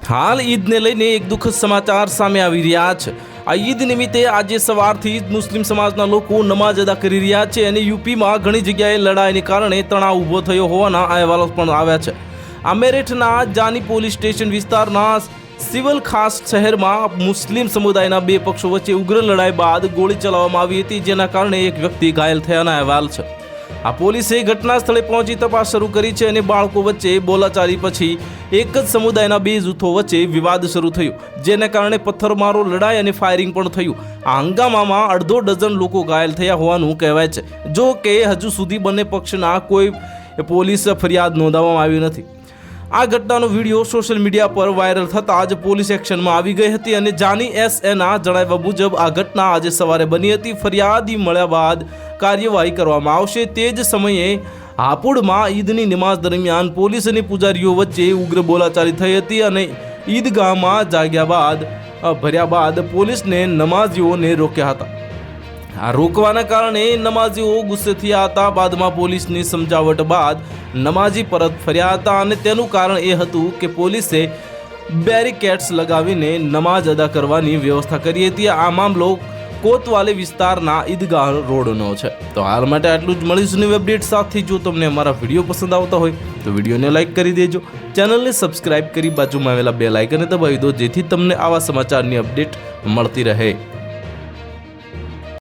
હાલ ઈદને લઈને એક દુઃખદ સમાચાર સામે આવી રહ્યા છે। આ ઈદ નિમિત્તે આજે સવારથી જ મુસ્લિમ સમાજના લોકો નમાઝ અદા કરી રહ્યા છે અને યુપીમાં ઘણી જગ્યાએ લડાઈને કારણે તણાવ ઊભો થયો હોવાના અહેવાલો પણ આવ્યા છે। આ મેરઠના જાની પોલીસ સ્ટેશન વિસ્તારના સિવિલ ખાસ શહેરમાં મુસ્લિમ સમુદાયના બે પક્ષો વચ્ચે ઉગ્ર લડાઈ બાદ ગોળી ચલાવવામાં આવી હતી, જેના કારણે એક વ્યક્તિ ઘાયલ થયાના અહેવાલ છે। આ પોલીસે ઘટના સ્થળે પહોંચી તપાસ શરૂ કરી છે અને બાળકો વચ્ચે બોલાચાલી પછી એક જ સમુદાયના બે જૂથો વચ્ચે વિવાદ શરૂ થયો, જેને કારણે પથ્થરમારો, લડાઈ અને ફાયરિંગ પણ થયું। આ હંગામામાં અડધો ડઝન લોકો ઘાયલ થયા હોવાનું કહેવાય છે। જો કે હજુ સુધી બંને પક્ષના કોઈ પોલીસ ફરિયાદ નોંધાવવામાં આવી નથી। આ ઘટનાનો વિડીયો સોશિયલ મીડિયા પર વાયરલ થતાં જ પોલીસ એક્શનમાં આવી ગઈ હતી અને જાની એસએના જણાવ્યા મુજબ આ ઘટના આજે સવારે બની હતી। ફરિયાદી મળ્યા બાદ કાર્યવાહી કરવામાં આવશે। તે જ સમયે હાપુડમાં ઈદની નમાઝ દરમિયાન પોલીસ અને પૂજારીઓ વચ્ચે ઉગ્ર બોલાચાલી થઈ હતી અને ઈદગાહમાં ભર્યા બાદ પોલીસને નમાઝીઓને રોક્યા હતા। આ રોકવાના કારણે નમાઝીઓ ગુસ્સે થયા હતા। બાદમાં પોલીસની સમજાવટ બાદ નમાઝી પરત ફર્યા હતા અને તેનું કારણ એ હતું કે પોલીસે બેરિકેડ્સ લગાવીને નમાઝ અદા કરવાની વ્યવસ્થા કરી હતી। આ મામલો કોતવાલી વિસ્તારના ઈદગાહ રોડનો છે। તો હાલ માટે આટલું જ। મળીશું નવી અપડેટ સાથે। જો તમને અમારા વિડીયો પસંદ આવતા હોય તો વિડીયોને લાઇક કરી દેજો, ચેનલને સબસ્ક્રાઇબ કરી બાજુમાં આવેલા બેલ આઇકનને દબાવી દો, જેથી તમને આવા સમાચારની અપડેટ મળતી રહે।